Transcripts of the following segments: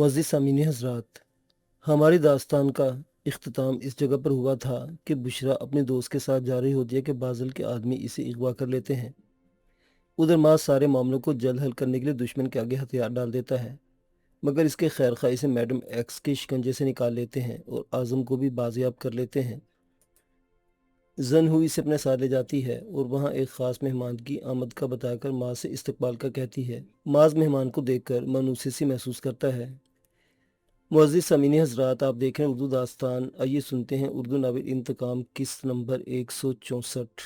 معزز سامعین حضرات، ہماری داستان کا اختتام اس جگہ پر ہوا تھا کہ بشرا اپنے دوست کے ساتھ جا رہی ہوتی ہے کہ بازل کے آدمی اسے اغوا کر لیتے ہیں۔ ادھر ماس سارے معاملوں کو جلد حل کرنے کے لیے دشمن کے آگے ہتھیار ڈال دیتا ہے، مگر اس کے خیر خواہ اسے میڈم ایکس کے شکنجے سے نکال لیتے ہیں اور اعظم کو بھی بازیاب کر لیتے ہیں۔ زن ہوئی اسے اپنے ساتھ لے جاتی ہے اور وہاں ایک خاص مہمان کی آمد کا بتا کر ماس سے استقبال کا کہتی ہے۔ ماس مہمان کو دیکھ کر مانوسی سی محسوس کرتا ہے۔ معزز سامعین حضرات، آپ دیکھ رہے ہیں اردو داستان۔ آئیے سنتے ہیں اردو ناول انتقام قسط نمبر 164۔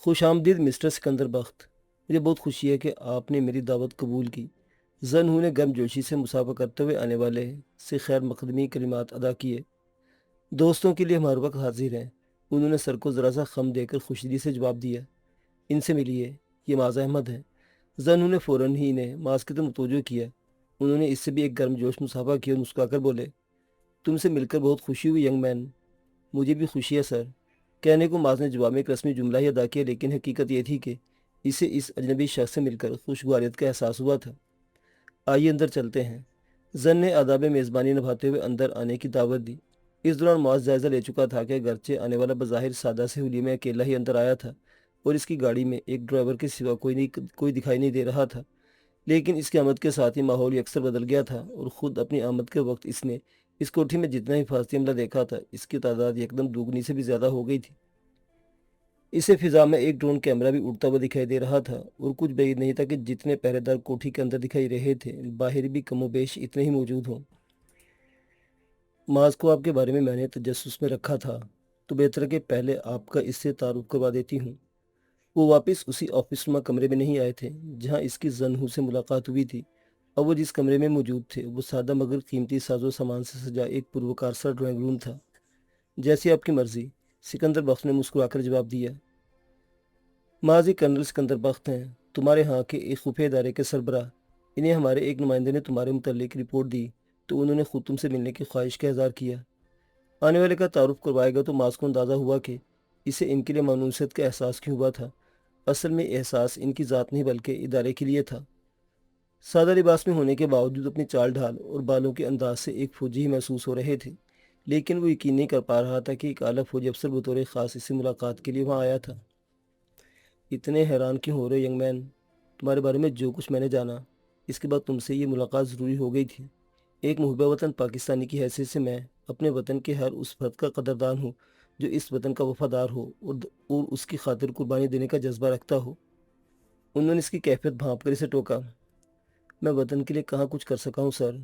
خوش آمدید مسٹر سکندر بخت، مجھے بہت خوشی ہے کہ آپ نے میری دعوت قبول کی۔ زن ہو نے گرم جوشی سے مسافہ کرتے ہوئے آنے والے سے خیر مقدمی کلمات ادا کیے۔ دوستوں کے لیے ہمارے وقت حاضر ہیں۔ انہوں نے سر کو ذرا سا خم دے کر خوشدلی سے جواب دیا۔ ان سے ملیے، یہ معاذ احمد ہے۔ زن ہو نے فوراً ہی انہیں ماس کی طرف متوجہ کیا۔ انہوں نے اس سے بھی ایک گرم جوش مسافہ کیا اور مسکرا کر بولے، تم سے مل کر بہت خوشی ہوئی ینگ مین۔ مجھے بھی خوشی ہے سر، کہنے کو ماس نے جواب میں ایک رسمی جملہ ہی ادا کیا، لیکن حقیقت یہ تھی کہ اسے اس اجنبی شخص سے مل کر خوشگواریت کا احساس ہوا تھا۔ آئیے اندر چلتے ہیں۔ زن نے آداب میزبانی نبھاتے ہوئے اندر آنے کی دعوت دی۔ اس دوران ماس جائزہ لے چکا تھا کہ اگرچہ آنے والا بظاہر سادہ سے حلیے میں اکیلا ہی اندر آیا تھا اور اس کی گاڑی میں ایک ڈرائیور کے سوا کوئی دکھائی نہیں دے رہا تھا، لیکن اس کی آمد کے ساتھ ہی ماحول یکسر بدل گیا تھا اور خود اپنی آمد کے وقت اس نے اس کوٹھی میں جتنا حفاظتی عملہ دیکھا تھا، اس کی تعداد یکدم دوگنی سے بھی زیادہ ہو گئی تھی۔ اسے فضا میں ایک ڈرون کیمرہ بھی اڑتا ہوا دکھائی دے رہا تھا اور کچھ بعید نہیں تھا کہ جتنے پہرے دار کوٹھی کے اندر دکھائی رہے تھے، باہر بھی کم و بیش اتنے ہی موجود ہوں۔ ماس کو آپ کے بارے میں نے تجسس میں رکھا تھا، تو بہتر ہے کہ پہلے آپ کا اس سے تعارف کروا دیتی ہوں۔ وہ واپس اسی آفس نما کمرے میں نہیں آئے تھے جہاں اس کی زن ہو سے ملاقات ہوئی تھی۔ اب وہ جس کمرے میں موجود تھے وہ سادہ مگر قیمتی ساز و سامان سے سجا ایک پروکار سا ڈرائنگ روم تھا۔ جیسی آپ کی مرضی، سکندر بخت نے مسکرا کر جواب دیا۔ ماضی کرنل سکندر بخت ہیں، تمہارے ہاں کے ایک خفیہ ادارے کے سربراہ۔ انہیں ہمارے ایک نمائندے نے تمہارے متعلق رپورٹ دی تو انہوں نے خود تم سے ملنے کی خواہش کا اظہار کیا۔ آنے والے کا تعارف کروائے گا تو ماس کو اندازہ ہوا کہ اسے ان کے لیے مانوسیت کا احساس کیوں ہوا تھا۔ اصل میں احساس ان کی ذات نہیں بلکہ ادارے کے لیے تھا۔ سادہ لباس میں ہونے کے باوجود اپنی چال ڈھال اور بالوں کے انداز سے ایک فوجی ہی محسوس ہو رہے تھے، لیکن وہ یقین نہیں کر پا رہا تھا کہ ایک اعلیٰ فوجی افسر بطور خاص اس سے ملاقات کے لیے وہاں آیا تھا۔ اتنے حیران کیوں ہو رہے ینگ مین؟ تمہارے بارے میں جو کچھ میں نے جانا، اس کے بعد تم سے یہ ملاقات ضروری ہو گئی تھی۔ ایک محب وطن پاکستانی کی حیثیت سے میں اپنے وطن کے ہر اس فرد کا قدردان ہوں جو اس وطن کا وفادار ہو اور اس کی خاطر قربانی دینے کا جذبہ رکھتا ہو۔ انہوں نے اس کی کیفیت بھانپ کر اسے ٹوکا۔ میں وطن کے لیے کہاں کچھ کر سکا ہوں سر،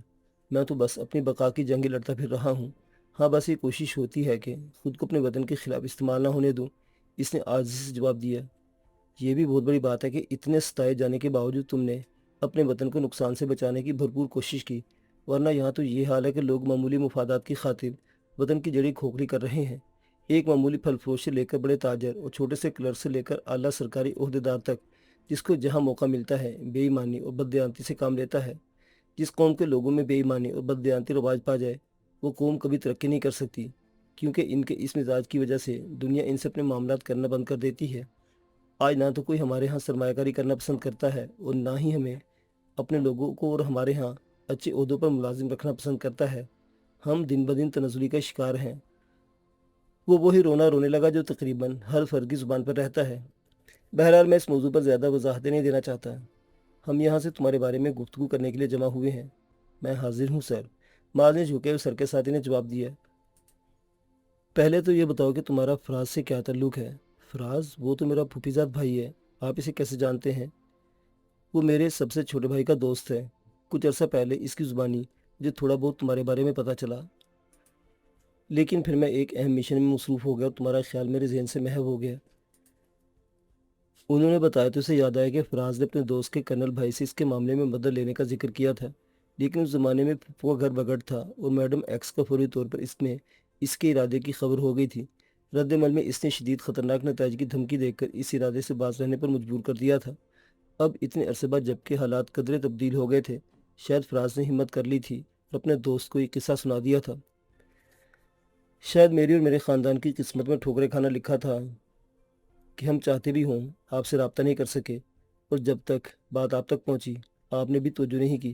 میں تو بس اپنی بقا کی جنگیں لڑتا پھر رہا ہوں۔ ہاں، بس یہ کوشش ہوتی ہے کہ خود کو اپنے وطن کے خلاف استعمال نہ ہونے دوں، اس نے عاجزی سے جواب دیا۔ یہ بھی بہت بڑی بات ہے کہ اتنے ستائے جانے کے باوجود تم نے اپنے وطن کو نقصان سے بچانے کی بھرپور کوشش کی، ورنہ یہاں تو یہ حال ہے کہ لوگ معمولی مفادات کی خاطر وطن کی جڑیں کھوکھلی کر رہے ہیں۔ ایک معمولی پھل فروش سے لے کر بڑے تاجر اور چھوٹے سے کلرک سے لے کر اعلیٰ سرکاری عہدیدار تک، جس کو جہاں موقع ملتا ہے بے ایمانی اور بددیانتی سے کام لیتا ہے۔ جس قوم کے لوگوں میں بے ایمانی اور بددیانتی رواج پا جائے، وہ قوم کبھی ترقی نہیں کر سکتی، کیونکہ ان کے اس مزاج کی وجہ سے دنیا ان سے اپنے معاملات کرنا بند کر دیتی ہے۔ آج نہ تو کوئی ہمارے ہاں سرمایہ کاری کرنا پسند کرتا ہے اور نہ ہی ہمیں اپنے لوگوں کو اور ہمارے ہاں اچھے عہدوں پر ملازم رکھنا پسند کرتا ہے۔ ہم دن بدن تنزلی کا شکار ہیں۔ وہ وہی رونا رونے لگا جو تقریباً ہر فرد کی زبان پر رہتا ہے۔ بہرحال میں اس موضوع پر زیادہ وضاحتیں نہیں دینا چاہتا۔ ہم یہاں سے تمہارے بارے میں گفتگو کرنے کے لیے جمع ہوئے ہیں۔ میں حاضر ہوں سر، ماز نے جھکے ہوئے سر کے ساتھ انہیں جواب دیا۔ پہلے تو یہ بتاؤ کہ تمہارا فراز سے کیا تعلق ہے؟ فراز؟ وہ تو میرا پھوپھیزاد بھائی ہے۔ آپ اسے کیسے جانتے ہیں؟ وہ میرے سب سے چھوٹے بھائی کا دوست ہے۔ کچھ عرصہ پہلے اس کی زبانی مجھے تھوڑا بہت تمہارے بارے میں پتہ چلا، لیکن پھر میں ایک اہم مشن میں مصروف ہو گیا اور تمہارا خیال میرے ذہن سے محو ہو گیا۔ انہوں نے بتایا تو اسے یاد آیا کہ فراز نے اپنے دوست کے کرنل بھائی سے اس کے معاملے میں مدد لینے کا ذکر کیا تھا، لیکن اس زمانے میں پھپھو کا گھر بگڑ تھا اور میڈم ایکس کا فوری طور پر اس کے ارادے کی خبر ہو گئی تھی۔ رد عمل میں اس نے شدید خطرناک نتائج کی دھمکی دے کر اس ارادے سے باز رہنے پر مجبور کر دیا تھا۔ اب اتنے عرصے بعد جبکہ حالات قدرے تبدیل ہو گئے تھے، شاید فراز نے ہمت کر لی تھی اور اپنے دوست کو یہ قصہ سنا دیا تھا۔ شاید میری اور میرے خاندان کی قسمت میں ٹھوکریں کھانا لکھا تھا کہ ہم چاہتے بھی ہوں آپ سے رابطہ نہیں کر سکے، اور جب تک بات آپ تک پہنچی آپ نے بھی توجہ نہیں کی۔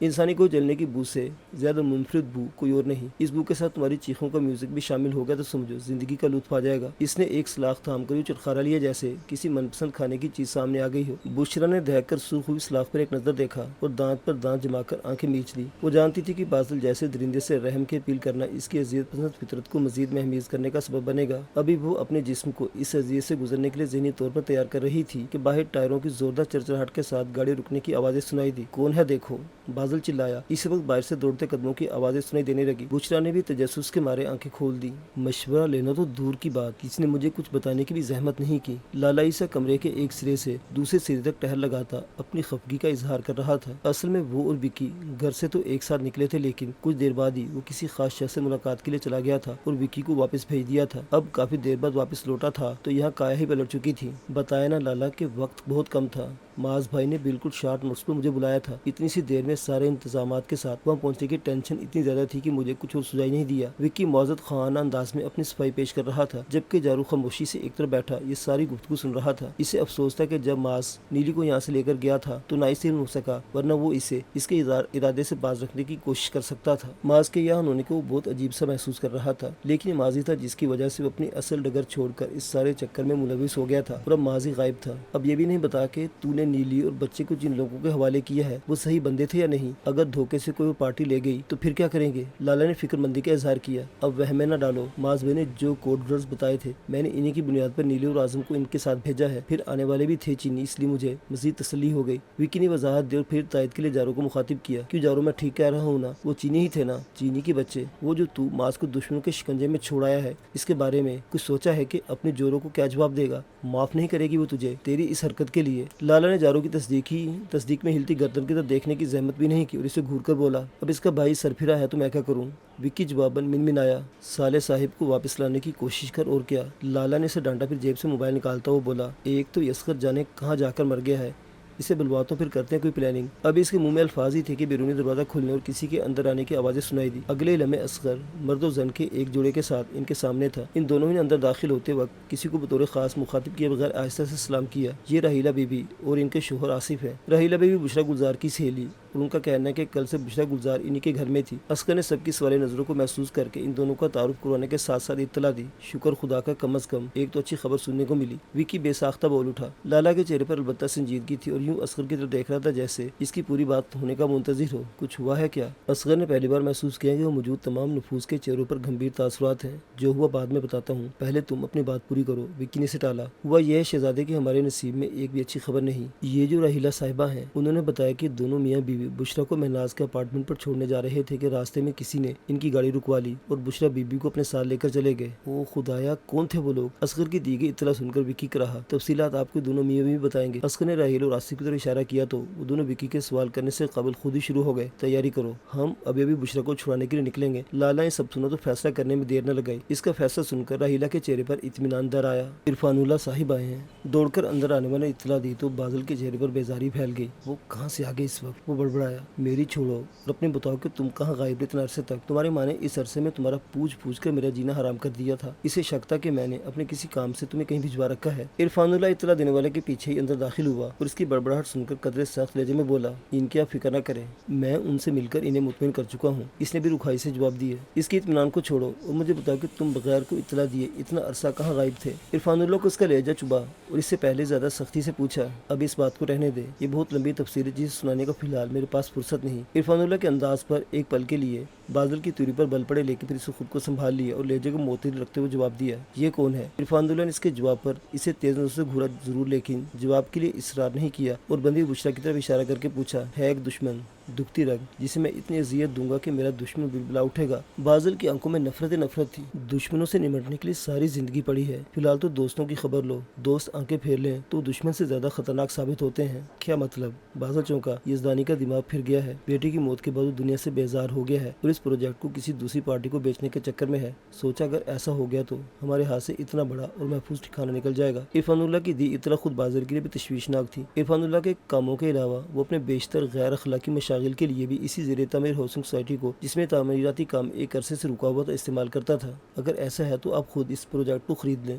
انسانی کو جلنے کی بو سے زیادہ منفرد بو کوئی اور نہیں۔ اس بو کے ساتھ تمہاری چیخوں کا میوزک بھی شامل ہو گیا تو سمجھو زندگی کا لطف آ جائے گا۔ اس نے ایک سلاخ تھام کر یوں چٹخارا لیا جیسے کسی من پسند کھانے کی چیز سامنے آ گئی ہو۔ بشرا نے دہک کر سرخ ہوئی سلاخ پر ایک نظر دیکھا اور دانت پر دانت جما کر آنکھیں میچ لی۔ وہ جانتی تھی کہ بازل جیسے درندے سے رحم کی اپیل کرنا اس کی اذیت پسند فطرت کو مزید مہمیز کرنے کا سبب بنے گا۔ ابھی وہ اپنے جسم کو اس اذیت سے گزرنے کے لیے ذہنی طور پر تیار کر رہی تھی کہ باہر ٹائروں کی زوردار چرچراہٹ کے ساتھ گاڑی رکنے کی آوازیں سنائی دی۔ کون ہے دیکھو، بازل چلایا۔ اس وقت باہر سے دوڑتے قدموں کی آوازیں سنائی دینے لگی۔ بشرا نے بھی تجسس کے مارے آنکھیں کھول دی۔ مشورہ لینا تو دور کی بات، کسی نے مجھے کچھ بتانے کی بھی زحمت نہیں کی۔ لالا عیسیٰ کمرے کے ایک سرے سے دوسرے سرے تک ٹہل لگاتا اپنی خفگی کا اظہار کر رہا تھا۔ اصل میں وہ اور وکی گھر سے تو ایک ساتھ نکلے تھے، لیکن کچھ دیر بعد ہی وہ کسی خاص شخص سے ملاقات کے لیے چلا گیا تھا اور وکی کو واپس بھیج دیا تھا۔ اب کافی دیر بعد واپس لوٹا تھا تو یہاں کایا ہی پلٹ چکی تھی۔ بتایا نا لالا کہ وقت بہت کم تھا۔ معاذ بھائی نے بالکل شارٹ نوٹس پر مجھے بلایا تھا۔ اتنی سی دیر میں سارے انتظامات کے ساتھ وہاں پہنچنے کی ٹینشن اتنی زیادہ تھی کہ مجھے کچھ اور سجائی نہیں دیا۔ وکی معزز خانہ انداز میں اپنی صفائی پیش کر رہا تھا، جبکہ جارو خاموشی سے ایک طرف بیٹھا یہ ساری گفتگو سن رہا تھا۔ اسے افسوس تھا کہ جب معاذ نیلی کو یہاں سے لے کر گیا تھا تو نہ اسے ہو سکا، ورنہ وہ اسے اس کے ارادے سے باز رکھنے کی کوشش کر سکتا تھا۔ معاذ کے یہاں ہونے کو وہ بہت عجیب سا محسوس کر رہا تھا، لیکن یہ ماضی تھا جس کی وجہ سے وہ اپنی اصل ڈگر چھوڑ کر اس سارے چکر میں ملوث ہو گیا تھا، اور اب ماضی غائب تھا۔ اب یہ بھی نہیں بتا کہ تو نے نیلی اور بچے کو جن لوگوں کے حوالے کیا ہے وہ صحیح بندے تھے یا نہیں۔ اگر دھوکے سے کوئی پارٹی لے گئی تو پھر کیا کریں گے؟ لالا نے فکر مندی کا اظہار کیا۔ اب وہم میں نہ ڈالو، معاذ بھائی نے جو کوڈ ورڈز بتائے تھے میں نے انہی کی بنیاد پر نیلی اور اعظم کو ان کے ساتھ بھیجا ہے، پھر آنے والے بھی تھے چینی، اس لیے مجھے مزید تسلی ہو گئی۔ وکی نے وضاحت دی اور پھر تائید کے لیے جارو کو مخاطب کیا۔ کیوں جارو، میں ٹھیک کہہ رہا ہوں نا؟ وہ چینی ہی تھے نا؟ چینی کے بچے، وہ جو تو معاذ کو دشمنوں کے شکنجے میں چھوڑایا ہے، اس کے بارے میں کچھ سوچا ہے کہ اپنے جوروں کو کیا جواب دے گا؟ معاف نہیں کرے گی وہ تجھے تیری اس حرکت کے لیے؟ لالا نے جارو کی تصدیق میں ہلتی گردن کی طرف دیکھنے کی زحمت بھی نہیں کی اور اسے گھور کر بولا، اب اس کا بھائی سر پھرا ہے تو میں کیا کروں؟ وکی جواباً منمنایا، صالح صاحب کو واپس لانے کی کوشش کر، اور کیا؟ لالا نے اسے ڈانٹا، پھر جیب سے موبائل نکالتا وہ بولا، ایک تو یسکر جانے کہاں جا کر مر گیا ہے، اسے بلواتا ہوں، پھر کرتے ہیں کوئی پلاننگ۔ ابھی اس کے منہ میں الفاظ ہی تھے کہ بیرونی دروازہ کھلنے اور کسی کے اندر آنے کی آوازیں سنائی دی۔ اگلے لمحے اصغر مرد و زن کے ایک جوڑے کے ساتھ ان کے سامنے تھا۔ ان دونوں نے اندر داخل ہوتے وقت کسی کو بطور خاص مخاطب کیے بغیر آہستہ سے سلام کیا۔ یہ راحیلہ بی بی اور ان کے شوہر آصف ہے۔ راحیلہ بی بی بشرا گلزار کی سہیلی، اور ان کا کہنا ہے کہ کل سے بشرا گلزار انہی کے گھر میں تھی۔ اصغر نے سب کی سوالی نظروں کو محسوس کر کے ان دونوں کا تعارف کروانے کے ساتھ ساتھ اطلاع دی، شکر خدا کا کم از کم ایک تو اچھی خبر سننے کو ملی۔ وکی بے ساختہ بول اٹھا۔ لالا کے چہرے پر البتہ سنجیدگی تھی اور یوں اصغر کی طرف دیکھ رہا تھا جیسے اس کی پوری بات ہونے کا منتظر ہو۔ کچھ ہوا ہے کیا؟ اصغر نے پہلی بار محسوس کیا کہ وہ موجود تمام نفوس کے چہروں پر گمبھیر تاثرات ہیں۔ جو ہوا بعد میں بتاتا ہوں، پہلے تم اپنی بات پوری کرو۔ وکی نے اسے ٹالا۔ ہوا یہ ہے شہزادے کہ ہمارے نصیب میں ایک بھی اچھی خبر نہیں۔ یہ جو راحیلہ صاحبہ ہیں، انہوں نے بتایا کہ دونوں میاں بیوی بشرا کو مہناز کے اپارٹمنٹ پر چھوڑنے جا رہے تھے کہ راستے میں کسی نے ان کی گاڑی رکوا لی اور بشرا بیوی کو اپنے ساتھ لے کر چلے گئے۔ او خدایا، کون تھے وہ لوگ؟ اصغر کی دی گئی اطلاع سن کر وکی کہا، تفصیلات آپ کو دونوں میاں بیوی بتائیں گے۔ اصغر نے راحیل اور آصف کی طرف اشارہ کیا تو وہ دونوں وکی کے سوال کرنے سے قبل خود ہی شروع ہو گئے، تیاری کرو، ہم ابھی بشرا کو چھڑانے کے لیے نکلیں گے۔ لالا نے سب سنا تو فیصلہ کرنے میں دیر نہ لگائی۔ اس کا فیصلہ سن کر راحیلہ کے چہرے پر اطمینان در آیا۔ عرفان اللہ صاحب آئے ہیں۔ دوڑ کر اندر آنے والے نے اطلاع دی تو بازل کے چہرے پر بیزاری پھیل گئی۔ وہ کہاں سے آ گئے اس وقت؟ وہ بڑبڑایا، میری چھوڑو اور اپنے بتاؤ کہ تم کہاں غائب رہے اتنے عرصے تک؟ تمہاری ماں نے اس عرصے میں تمہارا پوچھ کر میرا جینا حرام کر دیا تھا۔ اسے شک تھا کہ میں نے اپنے کسی کام سے تمہیں کہیں بھجوا رکھا ہے۔ عرفان اللہ اطلاع دینے والے کے پیچھے ہی اندر داخل ہوا اور اس کی بڑبڑاہٹ سن کر قدرے سخت لہجے میں بولا، ان کی آپ فکر نہ کریں، میں ان سے مل کر انہیں مطمئن کر چکا ہوں۔ اس نے بھی رکھائی سے جواب دیا، اس کے اطمینان کو چھوڑو اور مجھے بتاؤ کہ تم بغیر کوئی اطلاع دیے اتنا عرصہ کہاں غائب تھے؟ عرفان اللہ کو اس کا لہجہ چبھا اور اس سے پہلے زیادہ سختی سے پوچھا، اب اس بات کو رہنے دے، یہ بہت لمبی تفصیل ہے جسے سنانے کا فی الحال میرے پاس فرصت نہیں۔ عرفان اللہ کے انداز پر ایک پل کے لیے بازل کی توری پر بل پڑے، لیکن پھر اسے خود کو سنبھال لیا اور لہجے کو معتدل رکھتے ہوئے جواب دیا، یہ کون ہے؟ عرفان اللہ نے اس کے جواب پر اسے تیز نظر سے گھورا ضرور، لیکن جواب کے لیے اصرار نہیں کیا اور بندی بشرا کی طرف اشارہ کر کے پوچھا، ہے ایک دشمن، دکھتی رگ، جسے میں اتنی اذیت دوں گا کہ میرا دشمن بلبلا اٹھے گا۔ بازل کی آنکھوں میں نفرت تھی۔ دشمنوں سے نمٹنے کے لیے ساری زندگی پڑی ہے، فی الحال تو دوستوں کی خبر لو، دوست آنکھیں پھیر لیں تو دشمن سے زیادہ خطرناک ثابت ہوتے ہیں۔ کیا مطلب؟ بازل چونکا، یزدانی کا دماغ پھر گیا ہے، بیٹی کی موت کے بعد وہ دنیا سے بیزار ہو گیا ہے اور اس پروجیکٹ کو کسی دوسری پارٹی کو بیچنے کے چکر میں ہے۔ سوچا اگر ایسا ہو گیا تو ہمارے ہاتھ سے اتنا بڑا اور محفوظ ٹھکانہ نکل جائے گا۔ عرفان اللہ کی دی اطلاع خود بازل کے لیے بھی تشویشناک تھی۔ عرفان اللہ کے کاموں کے علاوہ وہ اپنے بیشتر غیر اخلاقی مشاغل کے لیے بھی اسی زیر تعمیر ہاؤسنگ سوسائٹی کو، جس میں تعمیراتی کام ایک عرصے سے رکا ہوا تھا، استعمال کرتا تھا۔ اگر ایسا ہے تو آپ خود اس پروجیکٹ کو خرید لیں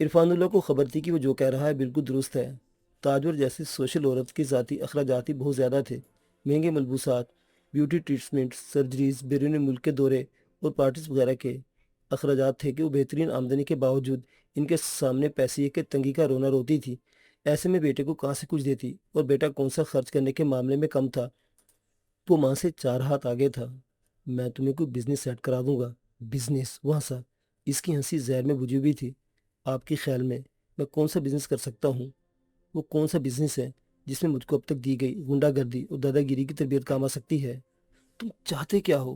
عرفان اللہ کو خبر تھی کہ وہ جو کہہ رہا ہے بالکل درست ہے۔ تاجور جیسے سوشل عورت کے ذاتی اخراجات ہی بہت زیادہ تھے۔ مہنگے ملبوسات، بیوٹی ٹریٹمنٹ، سرجریز، بیرون ملک کے دورے اور پارٹیز وغیرہ کے اخراجات تھے کہ وہ بہترین آمدنی کے باوجود ان کے سامنے پیسے کے تنگی کا رونا روتی تھی۔ ایسے میں بیٹے کو کہاں سے کچھ دیتی، اور بیٹا کون سا خرچ کرنے کے معاملے میں کم تھا۔ وہ ماں سے 4 ہاتھ آگے تھا۔ میں تمہیں کوئی بزنس سیٹ کرا دوں گا۔ بزنس؟ وہ ہنسا۔ اس کی ہنسی زہر میں بجھی ہوئی تھی۔ آپ کے خیال میں کون سا بزنس کر سکتا ہوں؟ وہ کون سا بزنس ہے جس میں مجھ کو اب تک دی گئی غنڈہ گردی اور دادا گیری کی تربیت کام آ سکتی ہے؟ تم چاہتے کیا ہو؟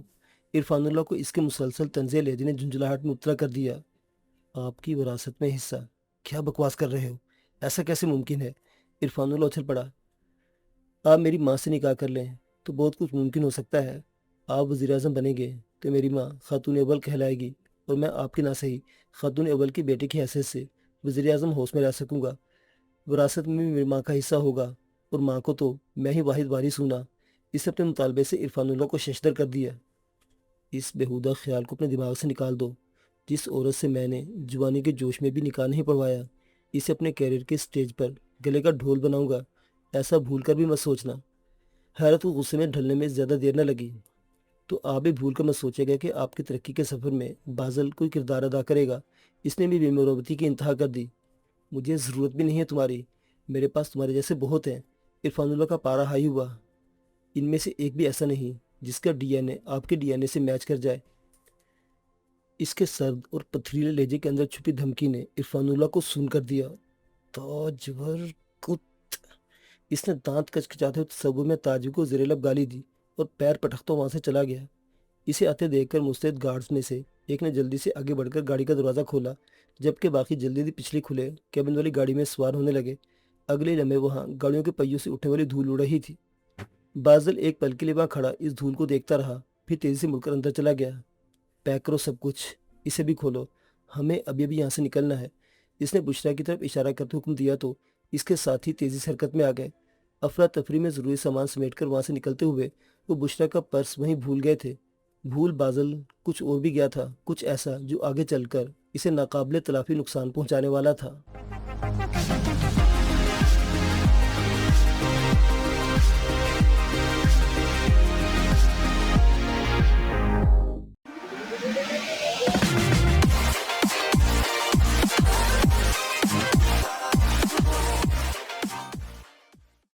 عرفان اللہ کو اس کے مسلسل طنزیہ لہجے نے جھنجھلاہٹ میں مبتلا کر دیا۔ آپ کی وراثت میں حصہ؟ کیا بکواس کر رہے ہو؟ ایسا کیسے ممکن ہے؟ عرفان اللہ اچھل پڑا۔ آپ میری ماں سے نکاح کر لیں تو بہت کچھ ممکن ہو سکتا ہے۔ آپ وزیر اعظم بنیں گے تو میری ماں خاتون اول کہلائے گی، اور میں آپ کی نہ صحیح خاتون اول کی بیٹے کی حیثیت سے وزیر اعظم ہوش میں رہ سکوں گا۔ وراثت میں بھی میری ماں کا حصہ ہوگا، اور ماں کو تو میں ہی واحد وارث ہوں نا۔ اس نے اپنے مطالبے سے عرفان اللہ کو ششدر کر دیا۔ اس بےہودہ خیال کو اپنے دماغ سے نکال دو۔ جس عورت سے میں نے جوانی کے جوش میں بھی نکاح نہیں پڑھوایا، اسے اپنے کیریئر کے سٹیج پر گلے کا ڈھول بناؤں گا، ایسا بھول کر بھی مت سوچنا۔ حیرت کو غصے میں ڈھلنے میں زیادہ دیر نہ لگی۔ تو آپ بھی بھول کر مت سوچے گا کہ آپ کی ترقی کے سفر میں بازل کوئی کردار ادا کرے گا۔ اس نے بھی بے مروتی کی انتہا کر دی۔ مجھے ضرورت بھی نہیں ہے تمہاری، میرے پاس تمہارے جیسے بہت ہیں۔ عرفان اللہ کا پارا ہائی ہوا۔ ان میں سے ایک بھی ایسا نہیں جس کا ڈی این اے آپ کے ڈی این اے سے میچ کر جائے۔ اس کے سرد اور پتھریلے لہجے کے اندر چھپی دھمکی نے عرفان اللہ کو سن کر دیا۔ تاجور کت! اس نے دانت کچکچاتے ہوئے تصور میں تاجور کو زیر لب گالی دی اور پیر پٹکتا وہاں سے چلا گیا۔ اسے آتے دیکھ کر مستعد گارڈز میں سے ایک نے جلدی سے آگے بڑھ کر گاڑی کا دروازہ کھولا، جبکہ باقی جلدی جلدی پچھلی کھلے کیبن والی گاڑی میں سوار ہونے لگے۔ اگلے لمحے وہاں گاڑیوں کے پہیوں سے اٹھنے والی دھول اڑ رہی تھی۔ بازل ایک پل کے لیے وہاں کھڑا اس دھول کو دیکھتا رہا، پھر تیزی سے مڑ کر اندر چلا گیا۔ پیک کرو سب کچھ، اسے بھی کھولو، ہمیں ابھی ابھی یہاں سے نکلنا ہے۔ اس نے بشریٰ کی طرف اشارہ کرتے حکم دیا تو اس کے ساتھ ہی تیزی سے حرکت میں آ گئے۔ افراتفری میں ضروری سامان سمیٹ کر وہاں سے نکلتے ہوئے وہ بشریٰ کا پرس وہیں بھول گئے تھے۔ بھول بازل کچھ اور بھی گیا تھا، کچھ ایسا جو آگے چل کر اسے ناقابل تلافی نقصان پہنچانے والا تھا۔